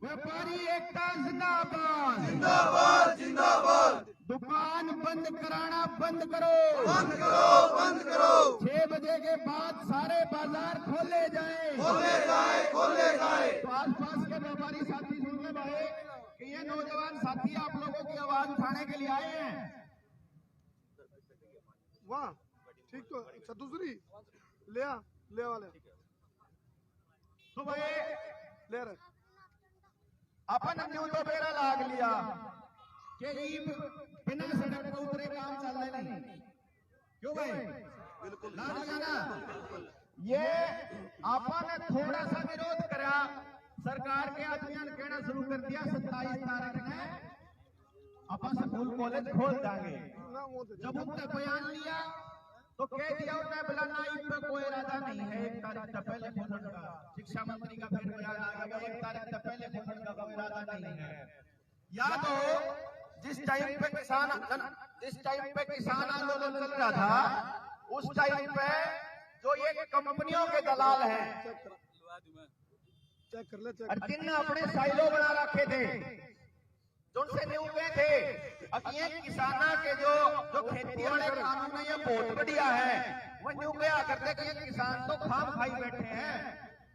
व्यापारी एकता जिंदाबाद जिंदाबाद जिंदाबाद। दुकान बंद कराना बंद करो, बंद करो बंद करो। 6 बजे के बाद सारे बाजार खोले जाए, खोले जाए खोले जाए। तो आसपास के व्यापारी साथी सुन ले भाई कि ये नौजवान साथी आप लोगों की आवाज उठाने के लिए आए हैं। वाह ठीक। तो अच्छा दूसरी ले वाले तो भाई ले रहे अपन न्यू तो बेरा लाग लिया कि बिना सड़क पर उतरे काम चल रहे नहीं। क्यों भाई? बिल्कुल लाग लिया ना। ये अपन थोड़ा सा विरोध करा, सरकार के आदमियों ने कहना शुरू कर दिया 27 तारीख ने अपन स्कूल कॉलेज खोल देंगे। ना वो तो जब उनने बयान लिया तो कह दिया उन्हें बुलाना पे कोई इरादा नहीं है 1 तारीख से पहले खोलने का। शिक्षा मंत्री का फिर बयान आ गया 1 तारीख से पहले खोलने का कोई इरादा नहीं है। याद हो जिस टाइम पे किसान आंदोलन चल रहा था उस टाइम पे जो ये कंपनियों के दलाल हैं चेक कर ले और जिनने अपने साइलो बना रखे थे जो उनसे न्यू पे थे। अब ये किसाना के जो खेती वाले कानून है ये बहुत बढ़िया है। वो न्यू पे आकर के ये किसान तो खाम खाई बैठे हैं,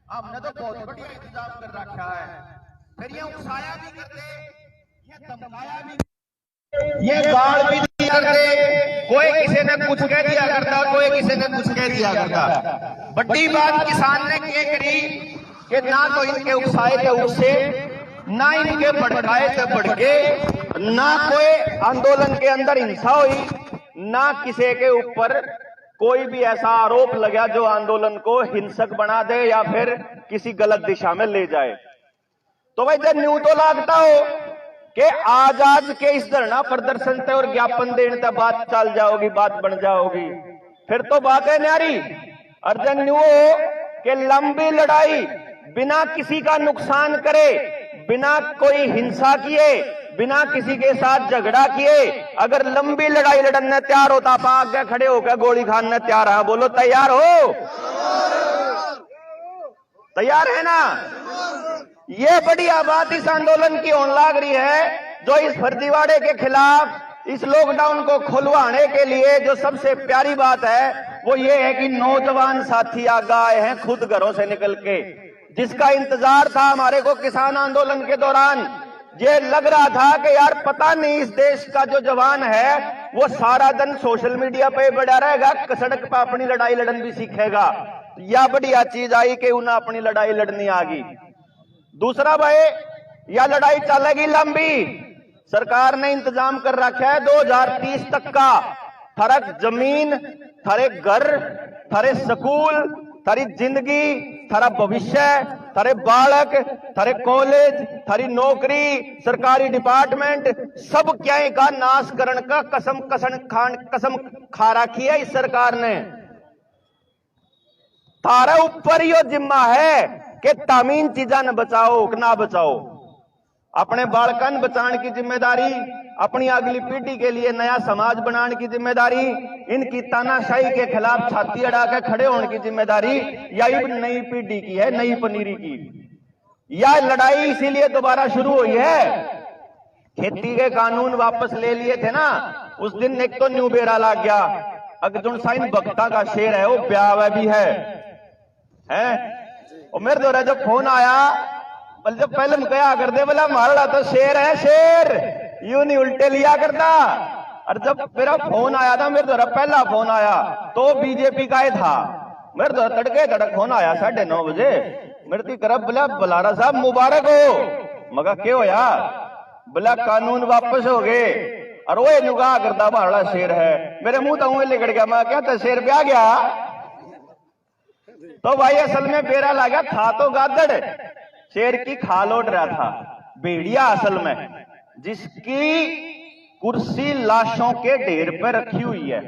हमने तो बहुत बढ़िया इंतजाम कर रखा है। फिर ये उकसाया भी करते, ये धमकाया भी, ये गाड़ भी दिया करते। कोई किसी ने कुछ कह दिया करता, कोई किसी ने कुछ कह दिया करता। बड़ी बात किसान ने ये करी कि ना तो इनके उकसाए थे उससे, ना इनके भड़काए थे भड़के, ना कोई आंदोलन के अंदर हिंसा हुई, ना किसी के ऊपर कोई भी ऐसा आरोप लगा जो आंदोलन को हिंसक बना दे या फिर किसी गलत दिशा में ले जाए। तो भाई जब न्यू तो लागता हो कि आज के इस धरना प्रदर्शन से और ज्ञापन देने तक बात चल जाओगी, बात बन जाओगी, फिर तो बात है न्यारी। और जब न्यू हो कि लंबी लड़ाई बिना किसी का नुकसान करे, बिना कोई हिंसा किए, बिना किसी के साथ झगड़ा किए अगर लंबी लड़ाई लड़ने तैयार होता आप आगे खड़े होकर गोली खाने तैयार है। बोलो तैयार हो? तैयार है ना? ये बढ़िया बात इस आंदोलन की होने लग रही है जो इस फर्जीवाड़े के खिलाफ, इस लॉकडाउन को खुलवाने के लिए जो सबसे प्यारी बात है वो ये है कि नौजवान साथी आगे आए हैं खुद घरों से निकल के। जिसका इंतजार था हमारे को किसान आंदोलन के दौरान, ये लग रहा था कि यार पता नहीं इस देश का जो जवान है वो सारा दिन सोशल मीडिया पे बढ़ा रहेगा, सड़क पर अपनी लड़ाई लड़न भी सीखेगा। या बढ़िया चीज आई कि उन्हें अपनी लड़ाई लड़नी आ गई। दूसरा भाई यह लड़ाई चलेगी लंबी। सरकार ने इंतजाम कर रखा है 2030 तक का। थारे जमीन, थारे घर, थारे स्कूल, थारी जिंदगी, थारा भविष्य, थारे बालक, थारे कॉलेज, थारी नौकरी, सरकारी डिपार्टमेंट सब क्या का नाश करण का कसम खा रखी है इस सरकार ने। थारे ऊपर यो जिम्मा है कि तामीन चीजा न बचाओ कि ना बचाओ। अपने बालकन बचाने की जिम्मेदारी, अपनी अगली पीढ़ी के लिए नया समाज बनाने की जिम्मेदारी, इनकी तानाशाही के खिलाफ छाती अड़ा के खड़े होने की जिम्मेदारी यही नई पीढ़ी की है, नई पनीरी की। यह लड़ाई इसीलिए दोबारा शुरू हुई है। खेती के कानून वापस ले लिए थे ना, उस दिन एक तो न्यू बेरा लग गया। अर्जुन साइन भक्ता का शेर है वो ब्याह भी है। और मेरे द्वारा जब फोन आया जब पहले कहा कर दे बोला हमारा तो शेर है, शेर यूं नहीं उल्टे लिया करता। और जब मेरा फोन आया था, मेरे द्वारा पहला फोन आया तो बीजेपी का ही था। मेरे द्वारा तड़के तड़क फोन आया 9:30 बजे। मेरे तरफ बोला बलारा साहब मुबारक हो। मगा क्यों होया? बोला कानून वापस हो गए और वो नुगा करता हमारा शेर है। मेरे मुंह तो लिकड़ गया। मैं क्या था शेर ब्याह गया? तो भाई असल में बेरा लगा था तो गादड़, शेर की खाल ओढ़ रहा था। भेड़िया असल में जिसकी कुर्सी लाशों के ढेर पर रखी हुई है,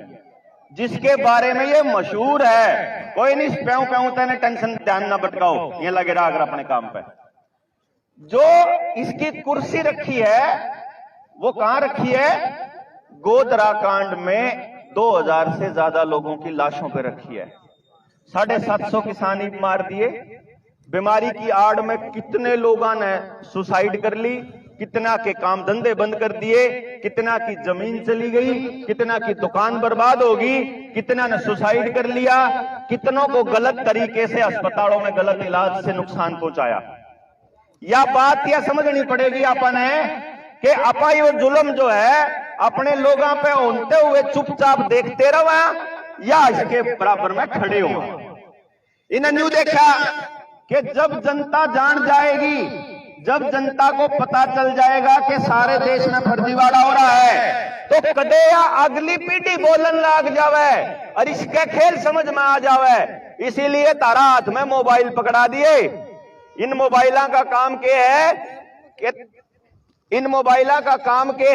जिसके बारे में ये मशहूर है। कोई नहीं प्याऊ प्याऊ तेने टेंशन ध्यान ना भटकाओ, ये लगे रहा अगर अपने काम पे। जो इसकी कुर्सी रखी है वो कहां रखी है? गोधरा कांड में 2000 से ज्यादा लोगों की लाशों पे रखी है। 750 किसान ही मार दिए, बीमारी की आड़ में कितने लोगों ने सुसाइड कर ली, कितना के काम धंधे बंद कर दिए, कितना की जमीन चली गई, कितना की दुकान बर्बाद होगी, कितना ने सुसाइड कर लिया, कितनों को गलत तरीके से अस्पतालों में गलत इलाज से नुकसान पहुंचाया। यह बात यह समझनी पड़ेगी अपन है कि अपा ये जुल्म जो है अपने लोगों पे होते हुए चुपचाप देखते रहो या इसके बराबर में खड़े हो। इन्हें न्यू देखा कि जब जनता जान जाएगी, जब जनता को पता चल जाएगा कि सारे देश में फर्जीवाड़ा हो रहा है, तो कदे या अगली पीढ़ी बोलन लाग जावे और इसके खेल समझ में आ जावे। इसीलिए तारा हाथ में मोबाइल पकड़ा दिए। इन मोबाइलों का काम क्या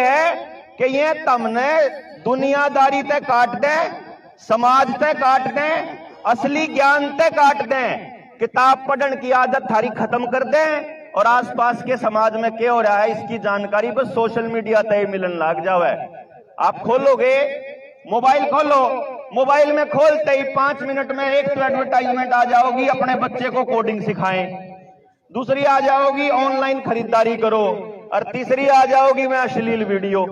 है कि ये तमने दुनियादारी ते काट दे, समाज ते काट दे, असली ज्ञान ते काट दे, किताब पढ़ने की आदत थारी खत्म कर दे और आसपास के समाज में क्या हो रहा है इसकी जानकारी बस सोशल मीडिया तय मिलन लाग जावे। आप खोलोगे मोबाइल, खोलो मोबाइल में खोलते ही 5 मिनट में एक तो एडवर्टाइजमेंट आ जाओगी अपने बच्चे को कोडिंग सिखाएं, दूसरी आ जाओगी ऑनलाइन खरीदारी करो और तीसरी आ जाओगी मैं अश्लील वीडियो।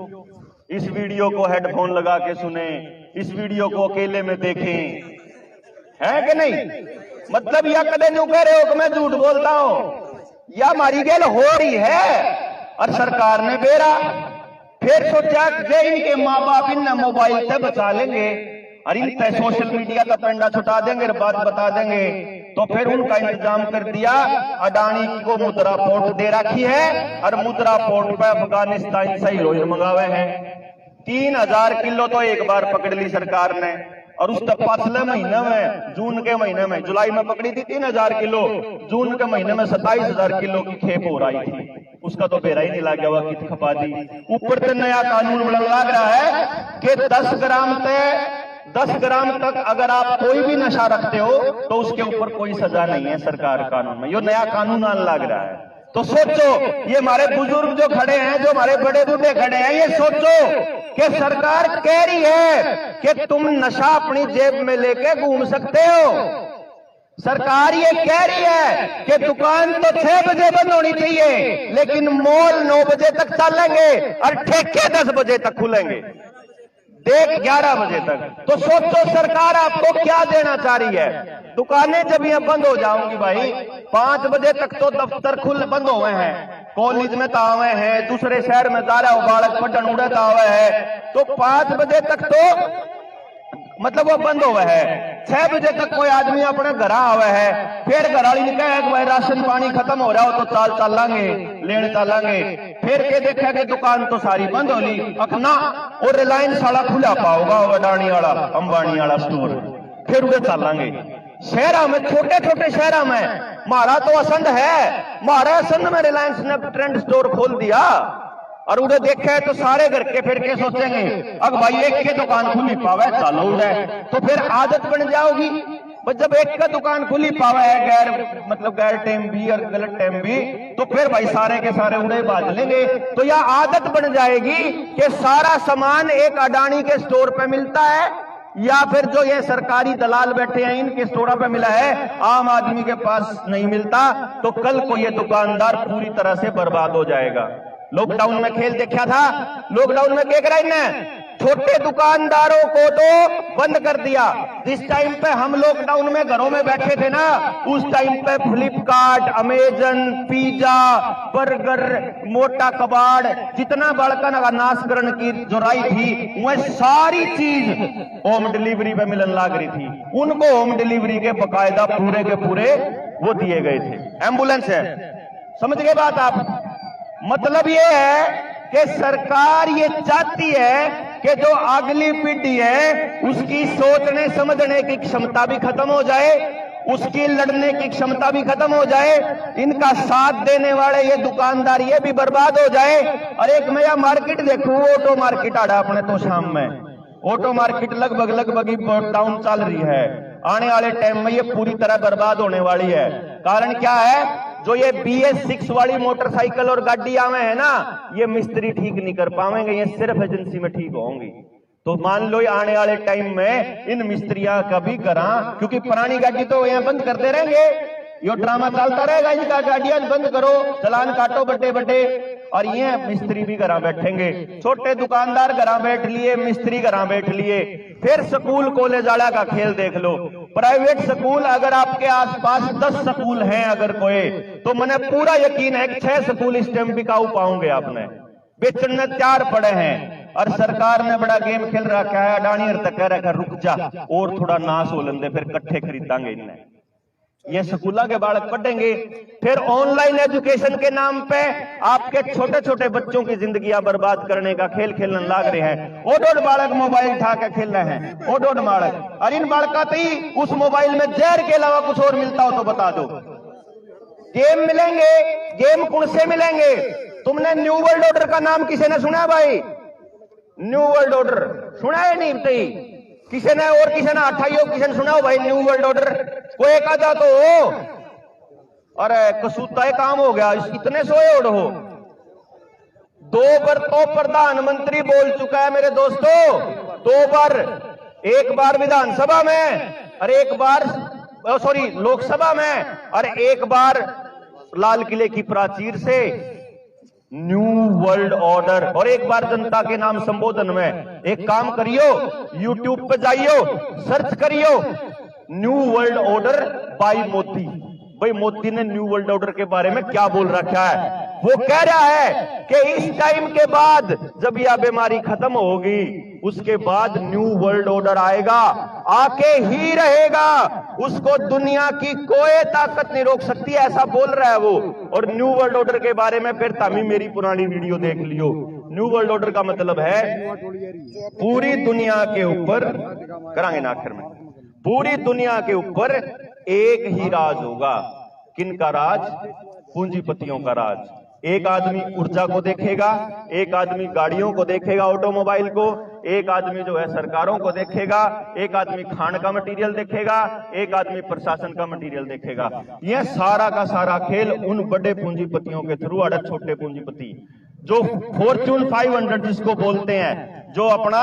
इस वीडियो को हेडफोन लगा के सुने, इस वीडियो को अकेले में देखें, है कि नहीं? मतलब यह कदे नहीं कह रहे हो कि मैं झूठ बोलता हूं, या हमारी गेल हो रही है और सरकार ने बेरा फिर सोचा कि इनके माँ बाप इन मोबाइल से बचा लेंगे और इन पे सोशल मीडिया का पेंडा छुटा देंगे और बात बता देंगे, तो फिर उनका इंतजाम कर दिया। अडानी को मुद्रा पोर्ट दे रखी है और मुद्रा पोर्ट पे अफगानिस्तान से हीरोइन मंगावे हैं। 3000 किलो तो एक बार पकड़ ली सरकार ने और उस पिछले महीने में जून के महीने में, जुलाई में पकड़ी थी 3000 किलो, जून के महीने में 27000 किलो की खेप हो रही थी। उसका तो बेरा ही नहीं लग गया, कि खपा दी। ऊपर से नया कानून लग रहा है कि 10 ग्राम तक अगर आप कोई भी नशा रखते हो तो उसके ऊपर कोई सजा नहीं है सरकार कानून में। ये नया कानून आने लग रहा है। तो सोचो, ये हमारे बुजुर्ग जो खड़े हैं, जो हमारे बड़े बूढ़े खड़े हैं, ये सोचो कि सरकार कह रही है कि तुम नशा अपनी जेब में लेके घूम सकते हो। सरकार ये कह रही है कि दुकान तो 6 बजे बंद होनी चाहिए लेकिन मॉल 9 बजे तक चलेंगे और ठेके 10 बजे तक खुलेंगे, देख 11 बजे तक। तो सोचो सरकार आपको क्या देना चाह रही है। दुकानें जब ये बंद हो जाओगी भाई, 5 बजे तक तो दफ्तर बंद हुए हैं, कॉलेज में तावे हैं, दूसरे शहर में जा रहा हो बालक पढ़न उड़े तावे है, तो 5 बजे तक तो मतलब वो बंद हुआ है। 6 बजे तक कोई आदमी अपने घर आवे है, फिर घर वाली ने कहा कि भाई राशन पानी खत्म हो रहा हो तो चलांगे लेने चलांगे, फिर के देखा कि दुकान तो सारी बंद होली अपना और रिलायंस वाला खुला पाओगा, अडानी वाला अंबानी वाला स्टोर, फिर उधर चलांगे। शहरा में, छोटे छोटे शहरा में मारा तो असंध है, मारा असंध में रिलायंस ने ट्रेंड स्टोर खोल दिया और उधर देखा है तो सारे घर के फिर के सोचेंगे अब भाई एक के दुकान खुली पावे चालो उड़े, तो फिर आदत बन जाओगी। जब एक का दुकान खुली पावा है गैर टाइम भी और गलत टाइम भी, तो फिर भाई सारे के सारे उड़े बाज लेंगे। तो यह आदत बन जाएगी कि सारा सामान एक अडानी के स्टोर पे मिलता है या फिर जो ये सरकारी दलाल बैठे हैं इनके स्टोरों पे मिला है, आम आदमी के पास नहीं मिलता। तो कल को ये दुकानदार पूरी तरह से बर्बाद हो जाएगा। लॉकडाउन में खेल देखा था, लॉकडाउन में क्या करा इन्हें, छोटे दुकानदारों को तो बंद कर दिया। जिस टाइम पे हम लॉकडाउन में घरों में बैठे थे ना, उस टाइम पे फ्लिपकार्ट, अमेजन, पिज्जा, बर्गर, मोटा कबाड़, जितना बड़का नाशकरण की जो राई थी वह सारी चीज होम डिलीवरी पे मिलन लग रही थी। उनको होम डिलीवरी के बकायदा पूरे के पूरे वो दिए गए थे। एम्बुलेंस है, समझ गए बात आप? मतलब ये है कि सरकार ये चाहती है कि जो अगली पीढ़ी है उसकी सोचने समझने की क्षमता भी खत्म हो जाए, उसकी लड़ने की क्षमता भी खत्म हो जाए, इनका साथ देने वाले ये दुकानदार ये भी बर्बाद हो जाए। और एक मैं यह मार्केट देखूं, ऑटो मार्केट आड़ा अपने तो शाम में ऑटो मार्केट लगभग डाउन चल रही है। आने वाले टाइम में ये पूरी तरह बर्बाद होने वाली है। कारण क्या है, जो ये BS6 वाली मोटरसाइकिल और गाड़ी आवे है ना, ये मिस्त्री ठीक नहीं कर पाएंगे, ये सिर्फ एजेंसी में ठीक होंगी। तो मान लो आने वाले टाइम में इन मिस्त्रियां का भी करा, क्योंकि पुरानी गाड़ी तो यहाँ बंद करते रहेंगे, यो ड्रामा चलता रहेगा इनका, गाड़ियां बंद करो, चलान काटो बड़े बड़े। और ये मिस्त्री भी घर बैठेंगे, छोटे दुकानदार घर बैठ लिए, मिस्त्री घर बैठ लिए। फिर स्कूल कॉलेज वाला का खेल देख लो, प्राइवेट स्कूल अगर आपके आसपास 10 स्कूल हैं अगर कोई, तो मैंने पूरा यकीन है कि 6 स्कूल इस टाइम बिकाऊ पाओगे आपने, बेचने तैयार पड़े हैं। और सरकार ने बड़ा गेम खेल रखा है, अडानी तक कह रखा रुक जा और थोड़ा नाश हो लेंदे, फिर इकट्ठे खरीदांगे इन्हें। ये स्कूलों के बालक पढ़ेंगे, फिर ऑनलाइन एजुकेशन के नाम पे आपके छोटे छोटे बच्चों की जिंदगियां बर्बाद करने का खेल खेलने लग रहे हैं। ओडोड बालक मोबाइल उठा के खेल रहे हैं, ओडोड बालक। और इन बालका तो ही उस मोबाइल में जहर के अलावा कुछ और मिलता हो तो बता दो। गेम मिलेंगे, गेम कौन से मिलेंगे? तुमने न्यू वर्ल्ड ऑर्डर का नाम किसी ने सुना भाई? न्यू वर्ल्ड ऑर्डर सुना है नहीं बताई किसी ने? और किसी ने अठाइयो किसी ने सुना हो भाई न्यू वर्ल्ड ऑर्डर? कोई एक आधा तो हो। अरे कसूता काम हो गया, इतने सोए उड़ हो। 2 बार तो प्रधानमंत्री बोल चुका है मेरे दोस्तों, 2 बार, एक बार विधानसभा में और एक बार सॉरी लोकसभा में और एक बार लाल किले की प्राचीर से न्यू वर्ल्ड ऑर्डर, और एक बार जनता के नाम संबोधन में। एक काम करियो, यूट्यूब पे जाइयो, सर्च करियो new world order by Modi. भाई मोदी ने न्यू वर्ल्ड ऑर्डर के बारे में क्या बोल रखा है? वो कह रहा है कि इस टाइम के बाद जब यह बीमारी खत्म होगी उसके बाद न्यू वर्ल्ड ऑर्डर आएगा, आके ही रहेगा, उसको दुनिया की कोई ताकत नहीं रोक सकती, ऐसा बोल रहा है वो। और न्यू वर्ल्ड ऑर्डर के बारे में फिर तभी मेरी पुरानी वीडियो देख लियो। न्यू वर्ल्ड ऑर्डर का मतलब है पूरी दुनिया के ऊपर, करांगे ना आखिर में, पूरी दुनिया के ऊपर एक ही राज होगा। किनका राज? पूंजीपतियों का राज। एक आदमी ऊर्जा को देखेगा, एक आदमी गाड़ियों को देखेगा, ऑटोमोबाइल को, एक आदमी जो है सरकारों को देखेगा, एक आदमी खान का मटेरियल देखेगा, एक आदमी प्रशासन का मटेरियल देखेगा। यह सारा का सारा खेल उन बड़े पूंजीपतियों के थ्रू, अड़े छोटे पूंजीपति जो फॉर्च्यून 500 जिसको बोलते हैं, जो अपना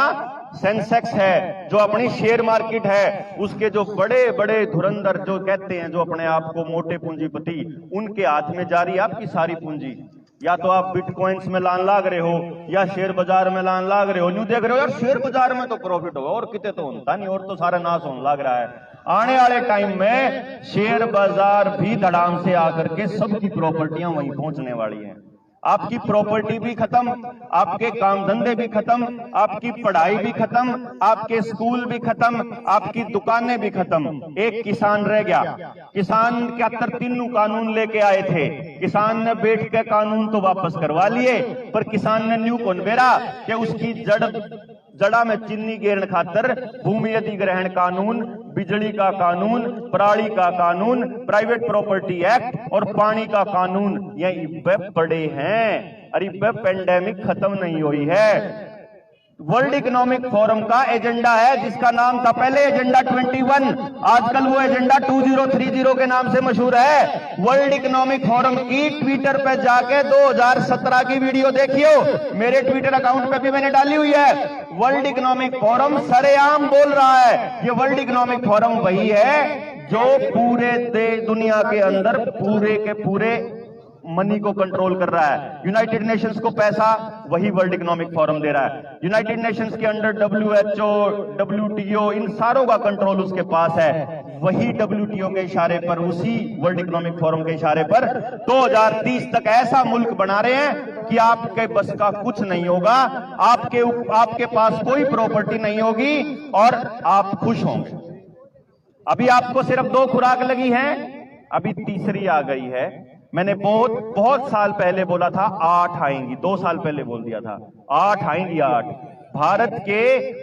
सेंसेक्स है, जो अपनी शेयर मार्केट है, उसके जो बड़े बड़े धुरंधर जो कहते हैं, जो अपने आप को मोटे पूंजीपति, उनके हाथ में जा रही है आपकी सारी पूंजी। या तो आप बिटकॉइंस में लान लाग रहे हो या शेयर बाजार में लान लाग रहे हो। न्यू देख रहे हो यार शेयर बाजार में तो प्रॉफिट होगा, और कितने तो होता नहीं, और तो सारा नाश होने लग रहा है। आने वाले टाइम में शेयर बाजार भी धड़ाम से आकर के सबकी प्रॉपर्टियां वहीं पहुंचने वाली हैं। आपकी प्रॉपर्टी भी खत्म, आपके काम धंधे भी खत्म, आपकी पढ़ाई भी खत्म, आपके स्कूल भी खत्म, आपकी दुकानें भी खत्म। एक किसान रह गया। किसान क्या 3 कानून लेके आए थे, किसान ने बैठ के कानून तो वापस करवा लिए, पर किसान ने न्यू कौन बेरा कि उसकी जड़ा में चीनी गिरने खातर भूमि अधिग्रहण कानून, बिजली का कानून, पराली का कानून, प्राइवेट प्रॉपर्टी एक्ट और पानी का कानून, ये पड़े हैं। अरे पेंडेमिक खत्म नहीं हुई है। वर्ल्ड इकोनॉमिक फोरम का एजेंडा है जिसका नाम था पहले एजेंडा 21, आजकल वो एजेंडा 2030 के नाम से मशहूर है। वर्ल्ड इकोनॉमिक फोरम की ट्विटर पे जाके 2017 की वीडियो देखियो, मेरे ट्विटर अकाउंट पे भी मैंने डाली हुई है। वर्ल्ड इकोनॉमिक फोरम सरेआम बोल रहा है, ये वर्ल्ड इकोनॉमिक फोरम वही है जो पूरे दुनिया के अंदर पूरे के पूरे मनी को कंट्रोल कर रहा है। यूनाइटेड नेशंस को पैसा वही वर्ल्ड इकोनॉमिक फोरम दे रहा है। यूनाइटेड नेशंस के अंडर WHO, WTO, इन सारों का कंट्रोल उसके पास है। वही WTO के इशारे पर, उसी वर्ल्ड इकोनॉमिक फोरम के इशारे पर 2030 तक ऐसा मुल्क बना रहे हैं कि आपके बस का कुछ नहीं होगा, आपके पास कोई प्रॉपर्टी नहीं होगी और आप खुश होंगे। अभी आपको सिर्फ 2 खुराक लगी है, अभी तीसरी आ गई है। मैंने बहुत साल पहले बोला था 8 आएंगी, 2 साल पहले बोल दिया था 8 आएंगी। 8 भारत के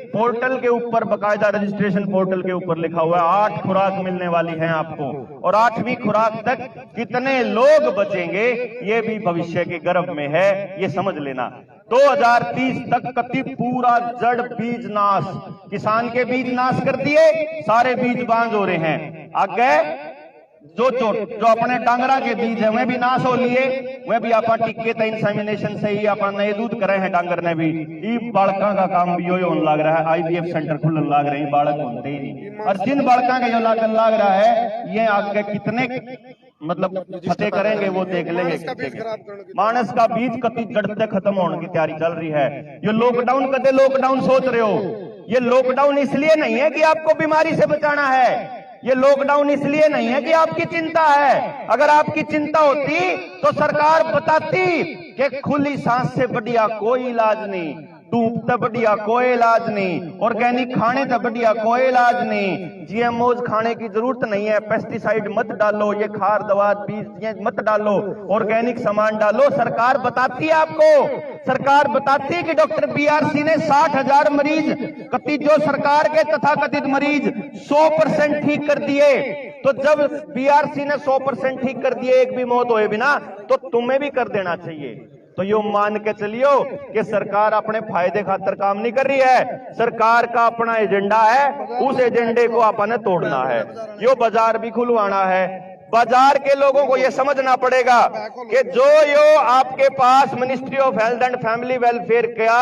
पोर्टल के ऊपर, बकायदा रजिस्ट्रेशन पोर्टल के ऊपर लिखा हुआ है 8 खुराक मिलने वाली हैं आपको। और 8वीं खुराक तक कितने लोग बचेंगे ये भी भविष्य के गर्भ में है, ये समझ लेना। 2030 तक कति पूरा जड़ बीज नाश, किसान के बीज नाश कर दिए, सारे बीज बांझ हो रहे हैं। आगे जो अपने डांगरा के बीज है वह भी नाश हो लिए, वह भी आप टिक्के थे इंसेमिनेशन से ही अपन नए दूध करे हैं डांगर ने भी। ई बालका का काम भी होने लग रहा है, IVF सेंटर खुलने लग रहे हैं, बालक होते ही नहीं। और जिन बालका का जो लागन लग रहा है ये आगे कितने मतलब फतेह करेंगे वो देख लेंगे। मानस का बीज कति जड़ते खत्म होने की तैयारी चल रही है। ये लॉकडाउन कदे लॉकडाउन सोच रहे हो, ये लॉकडाउन इसलिए नहीं है कि आपको बीमारी से बचाना है, ये लॉकडाउन इसलिए नहीं है कि आपकी चिंता है। अगर आपकी चिंता होती तो सरकार बताती कि खुली सांस से बढ़िया कोई इलाज नहीं, धूप से बढ़िया कोई इलाज नहीं, ऑर्गेनिक खाने से बढ़िया कोई इलाज नहीं, जीएमओज खाने की जरूरत नहीं है, पेस्टिसाइड मत डालो, ये खार दवा बीज ये मत डालो, ऑर्गेनिक सामान डालो। सरकार बताती है आपको, सरकार बताती है कि डॉक्टर बीआरसी ने 60,000 मरीज कति जो सरकार के तथाकथित मरीज 100% ठीक कर दिए। तो जब बीआरसी ने 100% ठीक कर दिए, एक भी मौत होए बिना, तो तुम्हें भी कर देना चाहिए। तो यो मान के चलियो कि सरकार अपने फायदे खातिर काम नहीं कर रही है, सरकार का अपना एजेंडा है, उस एजेंडे को अपने तोड़ना है। यो बाजार भी खुलवाना है। बाजार के लोगों को यह समझना पड़ेगा कि जो यो आपके पास ministry of health and family welfare का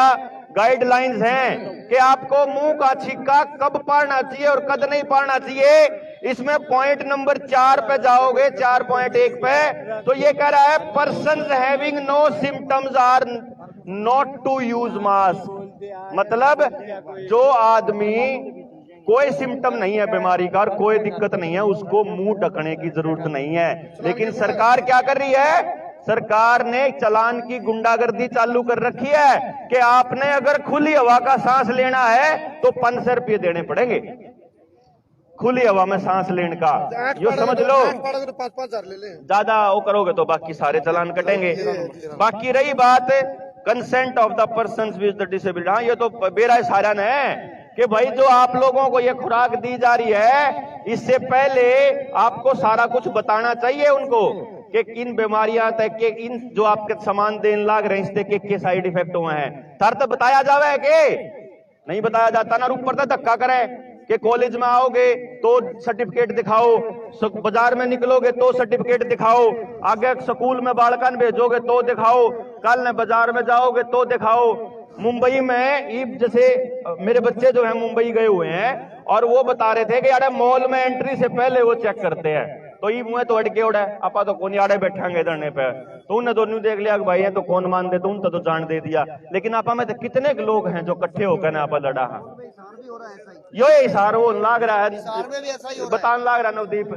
गाइडलाइंस हैं कि आपको मुंह का छिक्का कब पाड़ना चाहिए और कब नहीं पाड़ना चाहिए, इसमें पॉइंट नंबर 4 पे जाओगे, 4.1 पे, तो ये कह रहा है persons having no symptoms are not to use mask. मतलब जो आदमी कोई सिम्टम नहीं है बीमारी का और कोई दिक्कत नहीं है, उसको मुंह ढकने की जरूरत नहीं है। लेकिन सरकार क्या कर रही है, सरकार ने चालान की गुंडागर्दी चालू कर रखी है कि आपने अगर खुली हवा का सांस लेना है तो 500 रुपये देने पड़ेंगे, खुली हवा में सांस लेने का। यो समझ लो, 5,000 ले ले, ज्यादा वो करोगे तो बाकी सारे चालान कटेंगे। बाकी रही बात consent of the person with the disability, हाँ ये तो बेरा सारा ने है कि भाई जो आप लोगों को ये खुराक दी जा रही है, इससे पहले आपको सारा कुछ बताना चाहिए उनको कि किन बीमारियां तक के इन जो आपके सामान देने लाग रहे हैं इससे के साइड इफेक्ट हुए हैं, तर तो बताया जावे कि नहीं बताया जाता ना, ऊपर तक धक्का करे कि कॉलेज में आओगे तो सर्टिफिकेट दिखाओ, बाजार में निकलोगे तो सर्टिफिकेट दिखाओ, आगे स्कूल में बालकन भेजोगे तो दिखाओ, कल ने बाजार में जाओगे तो दिखाओ। मुंबई में जैसे मेरे बच्चे जो है मुंबई गए हुए हैं और वो बता रहे थे कि यार मॉल में एंट्री से पहले वो चेक करते हैं, तो ये मुँह तो अड़के उड़ा है, आपा तो कौन आड़े बैठेंगे धरने पे, तो उन्हें तो देख लिया कि भाई है तो कौन मान दे, तो उन तो जान दे दिया। लेकिन आपा में तो कितने लोग हैं जो इकट्ठे होकर आपा लड़ा है, यो इशार वो लाग रहा है, बताने लाग रहा है नवदीप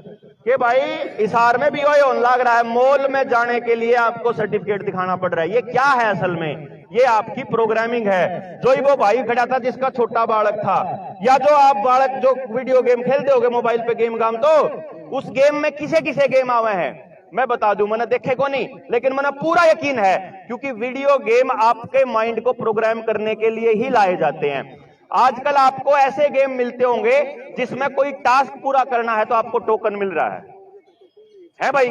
कि भाई इशार में भी यो लाग रहा है, मॉल में जाने के लिए आपको सर्टिफिकेट दिखाना पड़ रहा है। ये क्या है असल में, ये आपकी प्रोग्रामिंग है। जो ही वो भाई खड़ा था जिसका छोटा बालक था, या जो आप बालक जो वीडियो गेम खेलते होगे मोबाइल पे गेम गाम, तो उस गेम में किसे किसे गेम आवे हैं मैं बता दूं, मैंने देखे को नहीं लेकिन मैंने पूरा यकीन है, क्योंकि वीडियो गेम आपके माइंड को प्रोग्राम करने के लिए ही लाए जाते हैं। आजकल आपको ऐसे गेम मिलते होंगे जिसमें कोई टास्क पूरा करना है तो आपको टोकन मिल रहा है भाई?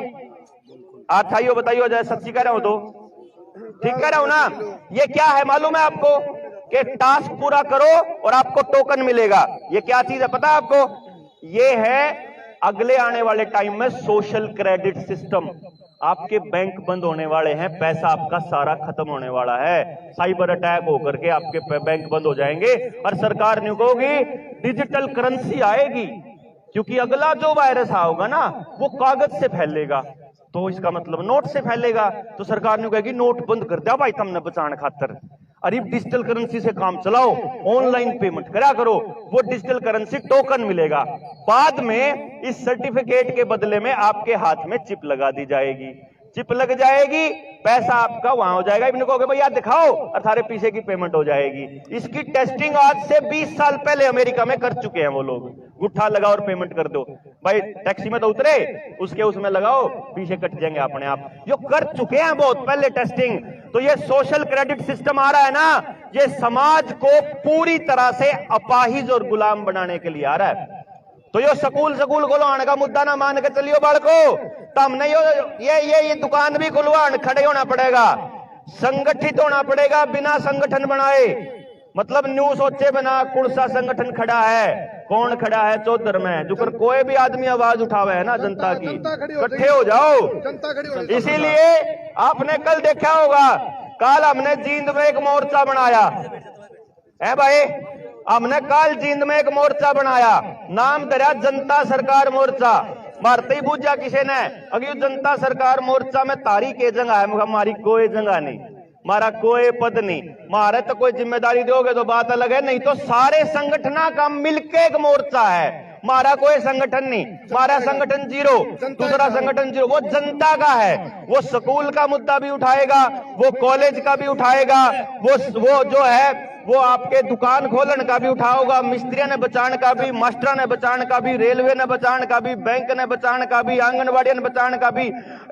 अच्छा यो बताइयो, जय सच्ची कह रहा हूं तो ठीक कह रहा हूं ना? ये क्या है मालूम है आपको कि टास्क पूरा करो और आपको टोकन मिलेगा। ये क्या चीज है पता है आपको? ये है अगले आने वाले टाइम में सोशल क्रेडिट सिस्टम। आपके बैंक बंद होने वाले हैं, पैसा आपका सारा खत्म होने वाला है, साइबर अटैक होकर के आपके बैंक बंद हो जाएंगे और सरकार ने कहोगी डिजिटल करेंसी आएगी, क्योंकि अगला जो वायरस होगा ना वो कागज से फैलेगा, तो इसका मतलब नोट से फैलेगा। तो सरकार ने कहेगी नोट बंद कर दिया भाई तुमने बचाने खातर, अरे डिजिटल करेंसी से काम चलाओ, ऑनलाइन पेमेंट करा करो, वो डिजिटल करेंसी टोकन मिलेगा। बाद में इस सर्टिफिकेट के बदले में आपके हाथ में चिप लगा दी जाएगी, चिप लग जाएगी, पैसा आपका वहां हो जाएगा। इनको कहोगे भैया दिखाओ और सारे पीछे की पेमेंट हो जाएगी। इसकी टेस्टिंग आज से 20 साल पहले अमेरिका में कर चुके हैं वो लोग। गुट्ठा लगाओ और पेमेंट कर दो भाई, टैक्सी में तो उतरे उसके उसमें लगाओ, पीछे कट जाएंगे अपने आप। जो कर चुके हैं बहुत पहले टेस्टिंग। तो ये सोशल क्रेडिट सिस्टम आ रहा है ना, ये समाज को पूरी तरह से अपाहिज और गुलाम बनाने के लिए आ रहा है। तो यो स्कूल खुलवाने का मुद्दा ना मान के चलियो बालको, तो हमने ये दुकान भी खुलवान खड़े होना पड़ेगा, संगठित होना पड़ेगा, बिना संगठन बनाए। मतलब न्यू सोचे बिना कौन सा संगठन खड़ा है, कौन खड़ा है चौधर में, जो कोई भी आदमी आवाज उठावे है ना जनता की, इकट्ठे हो जाओ। इसीलिए आपने कल देखा होगा, कल हमने जींद में एक मोर्चा बनाया है भाई, हमने कल जींद में एक मोर्चा बनाया, नाम धरा जनता सरकार मोर्चा। मारते ही बूझा किसी ने अगर जनता सरकार मोर्चा में तारीख के जगह है, हमारी कोई जगह नहीं, मारा कोई पद नहीं, मारे तो कोई जिम्मेदारी दोगे तो बात अलग है, नहीं तो सारे संगठना का मिलके एक मोर्चा है। मारा कोई संगठन नहीं, मारा संगठन जीरो, दूसरा संगठन जीरो, वो जनता का है। वो स्कूल का मुद्दा भी उठाएगा, वो कॉलेज का भी उठाएगा, वो जो है वो आपके दुकान खोलन का भी उठाओगा, मिस्त्रियों ने बचाने का भी, मास्टर ने बचाने का भी, रेलवे ने बचाने का भी, बैंक ने बचाने का भी, आंगनबाड़ी ने बचाने का भी,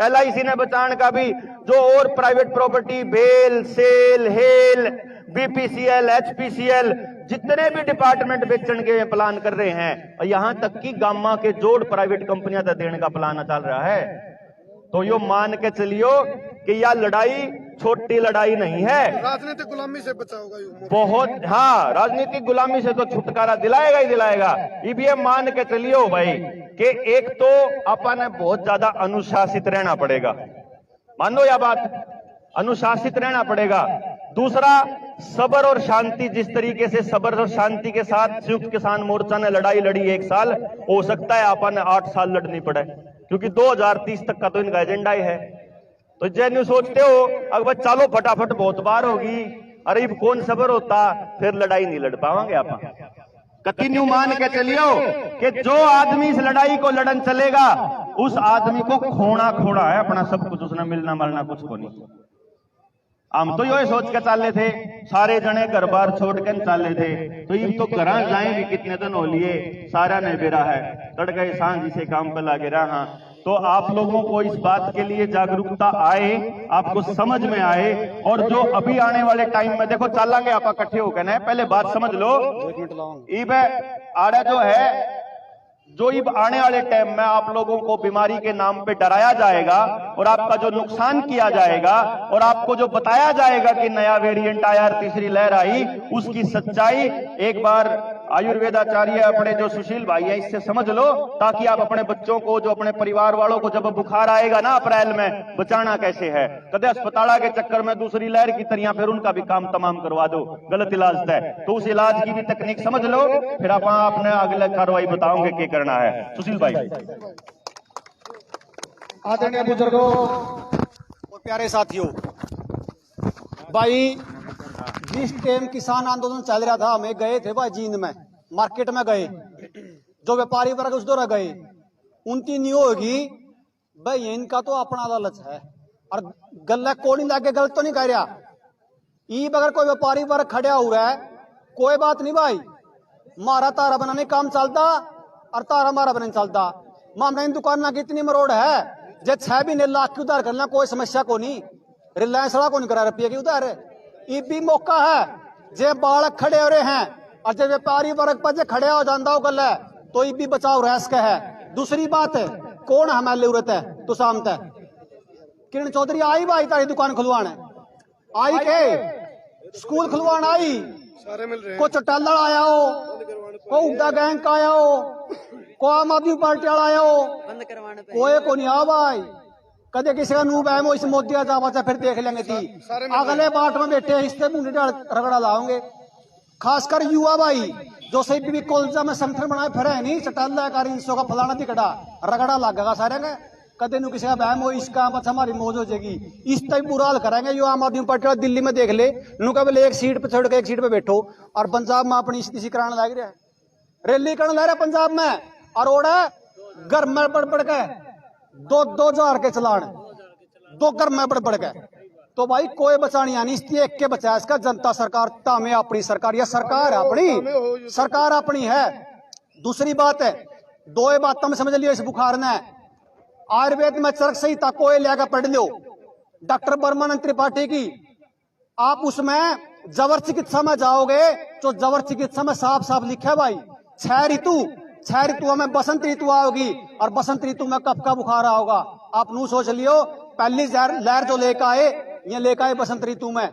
LIC ने बचाने का भी, जो और private property, BEL, SAIL, HAL, BPCL, HPCL, जितने भी डिपार्टमेंट बेचने के प्लान कर रहे हैं, और यहां तक कि गामा के जोड़ प्राइवेट कंपनियां देने का प्लान चल रहा है। तो यो मान के चलियो कि यह लड़ाई छोटी लड़ाई नहीं है, राजनीतिक गुलामी से बचाओगा ये बहुत। हाँ, राजनीतिक गुलामी से तो छुटकारा दिलाएगा ही दिलाएगा। ये मान के चलियो भाई कि एक तो अपन ने बहुत ज्यादा अनुशासित रहना पड़ेगा, मान लो यह बात, अनुशासित रहना पड़ेगा। दूसरा, सब्र और शांति, जिस तरीके से सब्र और शांति के साथ संयुक्त किसान मोर्चा ने लड़ाई लड़ी 1 साल, हो सकता है अपन 8 साल लड़नी पड़े, क्योंकि 2030 तक का तो इनका एजेंडा ही है। तो जैसे सोचते हो अगर चलो फटाफट बहुत बार होगी, अरे कौन सब्र होता, फिर लड़ाई नहीं लड़ पावांगे अपन। कंटिन्यू मान के चलियो कि जो आदमी इस लड़ाई को लड़न चलेगा, उस आदमी को खोना खोना है अपना सब कुछ, उसने मिलना मलना कुछ को नहीं। हम तो यो सोच के चल थे, सारे जने घर बार छोड़ के चल थे, तो ये तो घर जाए भी कितने दिन हो लिए, सारा ने बेरा है, तड़के सांझ से काम पे लगे रहा। तो आप लोगों को इस बात के लिए जागरूकता आए, आपको समझ में आए, और जो अभी आने वाले टाइम में देखो चलेंगे आप इकट्ठे होकर ना, पहले बात समझ लो। इब आड़ा जो है, जो इब आने वाले टाइम में आप लोगों को बीमारी के नाम पे डराया जाएगा और आपका जो नुकसान किया जाएगा और आपको जो बताया जाएगा कि नया वेरिएंट आया, तीसरी लहर आई, उसकी सच्चाई एक बार आयुर्वेदाचार्य अपने जो सुशील भाई है इससे समझ लो, ताकि आप अपने बच्चों को, जो अपने परिवार वालों को जब बुखार आएगा ना अप्रैल में, बचाना कैसे है। कदे अस्पताल के चक्कर में दूसरी लहर की तरह फिर उनका भी काम तमाम करवा दो, गलत इलाज है। तो उस इलाज की भी तकनीक समझ लो, फिर आप अपने अगले कार्रवाई बताओगे क्या करना है। सुशील भाई। आदरणीय बुजुर्गों और प्यारे साथियों, भाई जिस टाइम किसान आंदोलन चल रहा था, हमें गए थे भाई जींद में, मार्केट में गए, जो व्यापारी वर्ग उस दौरा गए, उनकी नहीं होगी भाई, इनका तो अपना लालच है और गला कोड़ी लाके गलत तो नहीं कह रहा। ईब अगर कोई व्यापारी वर्ग खड़ा हुआ है, कोई बात नहीं भाई, मारा तारा बनाने काम चलता और तारा मारा बनाने चलता। मामला इन दुकान की इतनी मरोड़ है, जे 6 महीने लाख की उधार करना कोई समस्या को नहीं, रिलायंस वाला को नहीं करा रुपये की उधार। ये भी मौका है, जे बालक खड़े हो रहे हैं और जब व्यापारी वर्ग पर जे खड़े हो जाता गल है, तो ये भी बचाव रह सके है। दूसरी बात है, कौन हमें जरूरत है तो सामत है। किरण चौधरी आई भाई तारी दुकान खुलवाने आई, के स्कूल खुलवाना आई, सारे मिल रहे हैं, को चटालड़ आया हो, को उड्डा गैंग का आया हो, को आम आदमी पार्टी वाला आया हो, कोई को नहीं आ भाई। कदे किसी का नूब है वो इस मोदी का जावा फिर देख लेंगे थी, अगले बाट में बैठे इससे मुंह रगड़ा लाओगे। खासकर युवा भाई जो सही भी कोलजा में संगठन बनाए फिर है नहीं, चटाला का इंसो का फलाना दिखड़ा रगड़ा लगेगा सारे का। कदे नु किसी का बहम हो इसका बच्चा हमारी मौज हो जाएगी, इस टाइप बुरा हाल कराएंगे। यो आम आदमी पार्टी वाला दिल्ली में देख ले, नु कभी एक सीट पे छोड़ के एक सीट पे बैठो, और पंजाब में अपनी स्थिति कराने लग रहा है, रैली करने लग रहा है पंजाब में, और ओड़ा घर में बढ़ के 2,000 के चलान, 2 घर में बढ़ के। तो भाई कोई बचानी आनी, इसलिए एक के बचा इसका जनता सरकार तामे अपनी सरकार, या सरकार अपनी सरकार अपनी है। दूसरी बात है, 2 बातों में समझ लियो इस बुखार ने, आयुर्वेद में चरक संहिता कोई लेकर पढ़ लो, डॉक्टर बर्मन त्रिपाठी की, आप उसमें जबर चिकित्सा में जाओगे तो जबर चिकित्सा में साफ साफ लिखा है भाई, 6 ऋतुओं में बसंत ऋतु आओगी और बसंत ऋतु में कफ का बुखार आओगा। आप नू सोच लियो, पहली लहर जो लेकर आए ये लेकर आए बसंत ऋतु में,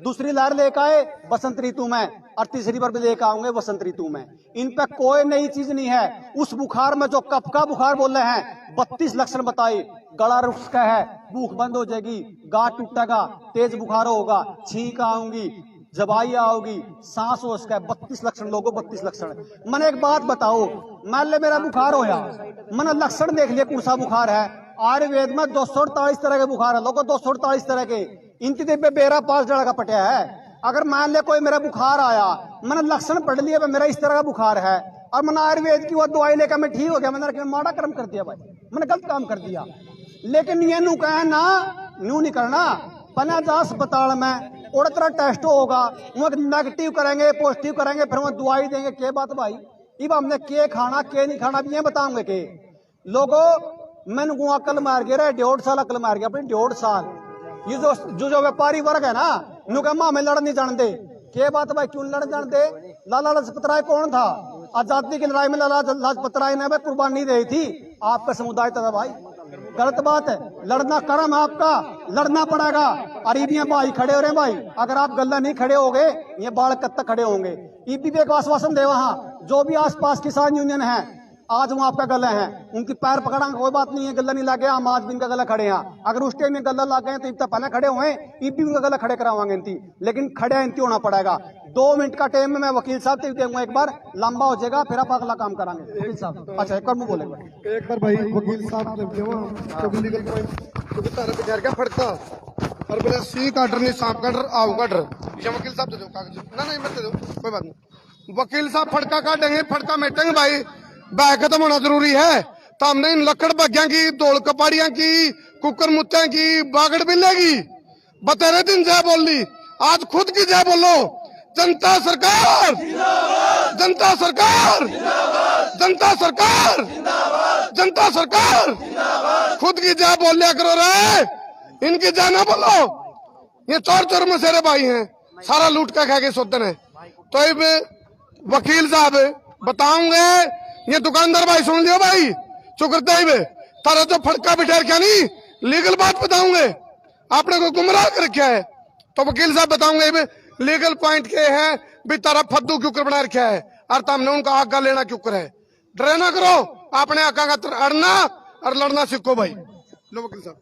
दूसरी लहर लेकर आए बसंत ऋतु में, और तीसरी बार भी लेकर आऊंगे बसंत ऋतु में। इन पे कोई नई चीज नहीं है। उस बुखार में जो कफ का बुखार बोल रहे हैं, 32 लक्षण बताए, गला रुक का है, भूख बंद हो जाएगी, गांठ टूटेगा, तेज बुखार होगा, छींक आऊंगी, जब आई आओगी सांस हो उसका 32 लक्षण लोगों 32 लक्षण। मैंने एक बात बताओ, मान ले मेरा बुखार होया, मैंने लक्षण देख लिया कौन सा बुखार है। आयुर्वेद में 248 तरह के बुखार है लोगों, 248 तरह के। इनकी पे बेरा 5 जड़ा का पटिया है। अगर मान ले कोई मेरा बुखार आया, मैंने लक्षण पढ़ लिया मेरा इस तरह का बुखार है, और मैंने आयुर्वेद की वो दवाई लेकर मैं ठीक हो गया, मैंने माड़ा कर्म कर दिया भाई, मैंने गलत काम कर दिया। लेकिन ये नू कहे ना, नू नहीं करना, पहले जा अस्पताल में और तरह टेस्ट होगा, वो नेगेटिव करेंगे पॉजिटिव करेंगे, फिर वो दवाई देंगे। क्या बात भाई, अब हमने के खाना के नहीं खाना भी ये बताऊंगे के लोगों। मैंने को अकल मार गया रे, 1.5 साल अकल मार गया अपनी, 1.5 साल। ये जो व्यापारी वर्ग है ना, नु कहा मां में लड़ नहीं जानते। के बात भाई, क्यों लड़ जानते? लाला लाजपत राय कौन था? आजादी की लड़ाई में लाला लाजपत राय ने कुर्बानी दी थी, आपका समुदाय था भाई। गलत बात है, लड़ना कर्म है आपका, लड़ना पड़ेगा। अरीबियां भाई खड़े हो रहे हैं भाई, अगर आप गल्ला नहीं खड़े होगे ये बाल कब तक खड़े होंगे? ईपीपी को आश्वासन दे, वहां जो भी आसपास किसान यूनियन है आज वो आपका गला है, उनकी पैर पकड़ा कोई बात नहीं है, गला नहीं लागे, हम आज भी इनका गला खड़े हैं। अगर उस टाइम में गला लाग गए तो इतना पहले खड़े हुए, ईपी उनका गला खड़े करावांगे इनती, लेकिन खड़े इनती होना पड़ेगा। 2 मिनट का टाइम में मैं वकील साहब से दूंगा, एक बार लंबा हो जाएगा फिर आप अगला काम करांगे। वकील साहब अच्छा एक बार मुंह बोलेगा, एक बार भाई वकील साहब क्या फटता और बोले सी काटर नहीं सांप काटर आव काटर, ये वकील साहब दे दो कागज ना, नहीं मत दे दो कोई बात नहीं। वकील साहब फटका काटेंगे, फटका मेटेंगे भाई, बैग खत्म होना जरूरी है। तो हमने इन लकड़ बग्गिया की, दौड़ कपाड़ियां की, कुकर मुत्या की, बागड़ बिल्ले की बतेरे दिन जय बोल ली, आज खुद की जय बोलो। जनता सरकार, जनता सरकार, जनता सरकार, जनता सरकार, खुद की जय बोल लिया करो रे, इनकी जय ना बोलो। ये चोर चोर मसेरे भाई हैं, सारा लूट का खा के सोते हैं। तो वकील साहब बताऊंगे, ये दुकानदार भाई सुन लियो भाई, चुकरते ही तारा जो फड़का बिठा रखा नहीं, लीगल बात बताऊंगे, आपने को गुमराह कर रखा है। तो वकील साहब बताऊंगे लीगल पॉइंट के हैं भी, तारा फद्दू क्यों कर बना रखा है, और तुमने उनका आगा लेना क्यों कर है। डरे ना करो, अपने आका का अड़ना और लड़ना सीखो भाई। लो वकील साहब।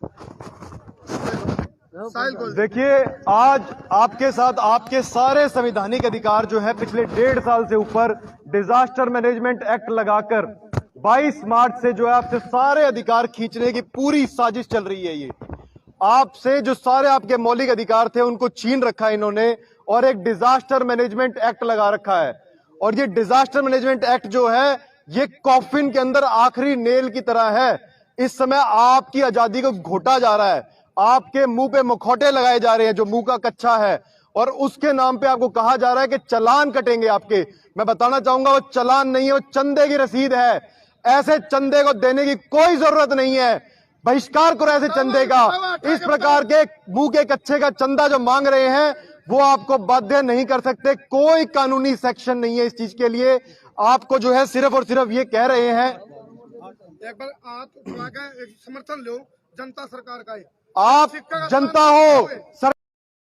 देखिए, आज आपके साथ आपके सारे संवैधानिक अधिकार जो है पिछले 1.5 साल से ऊपर डिजास्टर मैनेजमेंट एक्ट लगाकर 22 मार्च से जो है आपसे सारे अधिकार खींचने की पूरी साजिश चल रही है। ये आपसे जो सारे आपके मौलिक अधिकार थे उनको छीन रखा है इन्होंने, और एक डिजास्टर मैनेजमेंट एक्ट लगा रखा है। और ये डिजास्टर मैनेजमेंट एक्ट जो है ये कॉफिन के अंदर आखिरी नेल की तरह है। इस समय आपकी आजादी को घोटा जा रहा है, आपके मुंह पे मुखौटे लगाए जा रहे हैं जो मुंह का कच्चा है, और उसके नाम पे आपको कहा जा रहा है कि चालान कटेंगे आपके। मैं बताना चाहूंगा वो चालान नहीं है, वो चंदे की रसीद है। ऐसे चंदे को देने की कोई जरूरत नहीं है, बहिष्कार करो ऐसे चंदे का। इस प्रकार के मुंह के कच्चे का चंदा जो मांग रहे हैं वो आपको बाध्य नहीं कर सकते, कोई कानूनी सेक्शन नहीं है इस चीज के लिए। आपको जो है सिर्फ और सिर्फ ये कह रहे हैं, एक बार आप समर्थन लो जनता सरकार का, आप जनता हो।